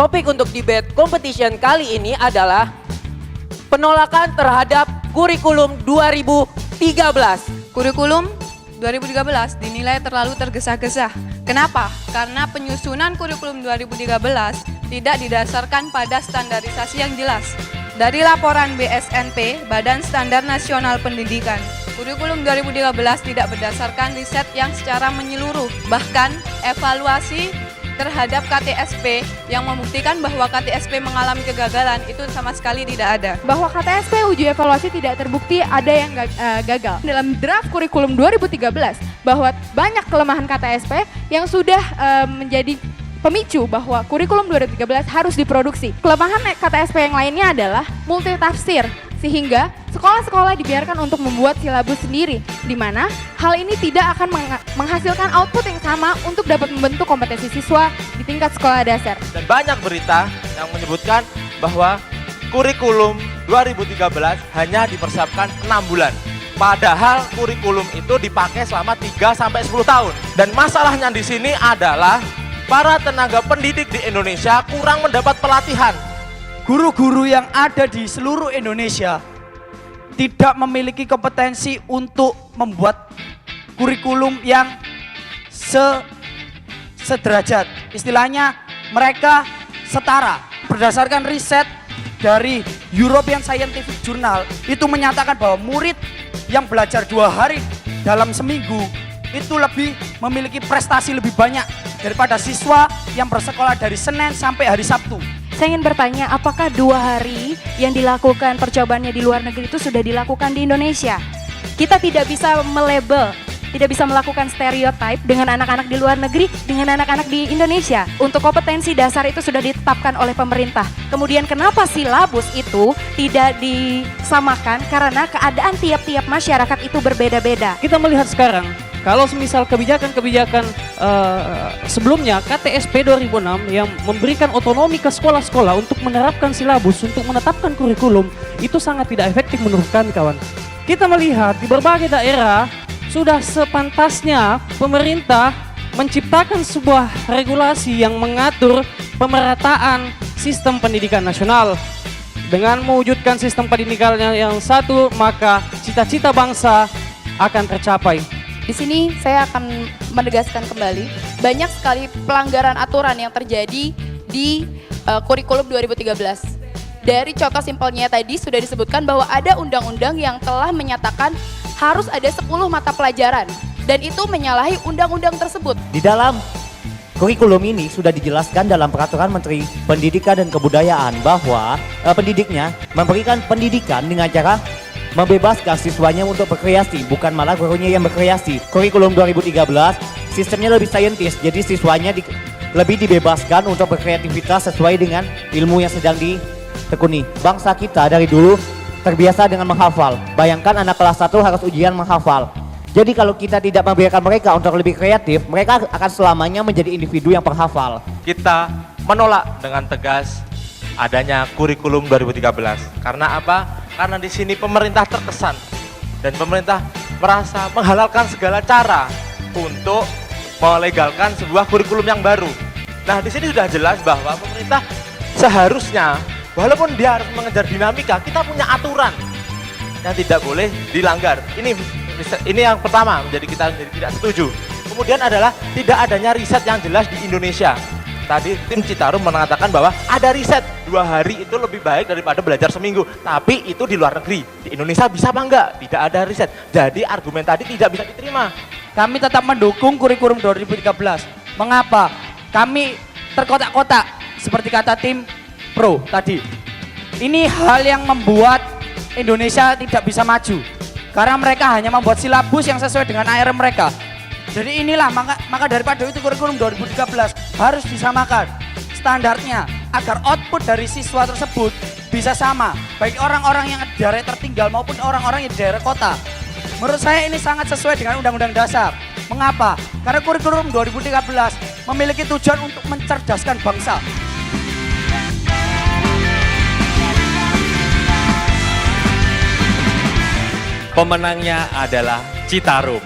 Topik untuk debate competition kali ini adalah penolakan terhadap kurikulum 2013. Kurikulum 2013 dinilai terlalu tergesa-gesa. Kenapa? Karena penyusunan kurikulum 2013 tidak didasarkan pada standarisasi yang jelas. Dari laporan BSNP, Badan Standar Nasional Pendidikan, kurikulum 2013 tidak berdasarkan riset yang secara menyeluruh. Bahkan evaluasi terhadap KTSP yang membuktikan bahwa KTSP mengalami kegagalan itu sama sekali tidak ada. Bahwa KTSP uji evaluasi tidak terbukti ada yang gagal. Dalam draft kurikulum 2013 bahwa banyak kelemahan KTSP yang sudah menjadi pemicu bahwa kurikulum 2013 harus diproduksi. Kelemahan KTSP yang lainnya adalah multitafsir, sehingga sekolah-sekolah dibiarkan untuk membuat silabus sendiri, di mana hal ini tidak akan menghasilkan output yang sama untuk dapat membentuk kompetensi siswa di tingkat sekolah dasar. Dan banyak berita yang menyebutkan bahwa kurikulum 2013 hanya dipersiapkan 6 bulan. Padahal kurikulum itu dipakai selama 3-10 tahun. Dan masalahnya di sini adalah para tenaga pendidik di Indonesia kurang mendapat pelatihan. Guru-guru yang ada di seluruh Indonesia tidak memiliki kompetensi untuk membuat kurikulum yang sederajat. Istilahnya mereka setara. Berdasarkan riset dari European Scientific Journal itu menyatakan bahwa murid yang belajar 2 hari dalam seminggu itu lebih memiliki prestasi lebih banyak daripada siswa yang bersekolah dari Senin sampai hari Sabtu. Saya ingin bertanya, apakah 2 hari yang dilakukan percobaannya di luar negeri itu sudah dilakukan di Indonesia? Kita tidak bisa melabel, tidak bisa melakukan stereotype dengan anak-anak di luar negeri dengan anak-anak di Indonesia. Untuk kompetensi dasar itu sudah ditetapkan oleh pemerintah. Kemudian kenapa silabus itu tidak disamakan? Karena keadaan tiap-tiap masyarakat itu berbeda-beda. Kita melihat sekarang, kalau semisal kebijakan-kebijakan sebelumnya KTSP 2006 yang memberikan otonomi ke sekolah-sekolah untuk menerapkan silabus, untuk menetapkan kurikulum, itu sangat tidak efektif menurut kami, kawan. Kita melihat di berbagai daerah sudah sepantasnya pemerintah menciptakan sebuah regulasi yang mengatur pemerataan sistem pendidikan nasional. Dengan mewujudkan sistem pendidikan yang satu, maka cita-cita bangsa akan tercapai. Di sini saya akan menegaskan kembali banyak sekali pelanggaran aturan yang terjadi di kurikulum 2013. Dari contoh simpelnya tadi sudah disebutkan bahwa ada undang-undang yang telah menyatakan harus ada 10 mata pelajaran dan itu menyalahi undang-undang tersebut. Di dalam kurikulum ini sudah dijelaskan dalam peraturan Menteri Pendidikan dan Kebudayaan bahwa pendidiknya memberikan pendidikan dengan cara membebaskan siswanya untuk berkreasi, bukan malah gurunya yang berkreasi. Kurikulum 2013 sistemnya lebih saintis, jadi siswanya lebih dibebaskan untuk berkreativitas sesuai dengan ilmu yang sedang ditekuni. Bangsa kita dari dulu terbiasa dengan menghafal. Bayangkan anak kelas 1 harus ujian menghafal. Jadi kalau kita tidak membiarkan mereka untuk lebih kreatif, mereka akan selamanya menjadi individu yang penghafal. Kita menolak dengan tegas adanya kurikulum 2013. Karena apa? Karena di sini pemerintah terkesan dan pemerintah merasa menghalalkan segala cara untuk melegalkan sebuah kurikulum yang baru. Nah, di sini sudah jelas bahwa pemerintah seharusnya walaupun dia harus mengejar dinamika, kita punya aturan yang tidak boleh dilanggar. Ini yang pertama menjadi kita tidak setuju. Kemudian adalah tidak adanya riset yang jelas di Indonesia. Tadi tim Citarum mengatakan bahwa ada riset 2 hari itu lebih baik daripada belajar seminggu. Tapi itu di luar negeri. Di Indonesia bisa apa enggak? Tidak ada riset. Jadi argumen tadi tidak bisa diterima. Kami tetap mendukung kurikulum 2013. Mengapa? Kami terkotak-kotak seperti kata tim pro tadi. Ini hal yang membuat Indonesia tidak bisa maju. Karena mereka hanya membuat silabus yang sesuai dengan AR mereka. Jadi inilah maka daripada itu kurikulum 2013 harus disamakan standarnya agar output dari siswa tersebut bisa sama baik orang-orang yang di daerah tertinggal maupun orang-orang yang di daerah kota. Menurut saya ini sangat sesuai dengan Undang-Undang Dasar. Mengapa? Karena kurikulum 2013 memiliki tujuan untuk mencerdaskan bangsa. Pemenangnya adalah Citarum.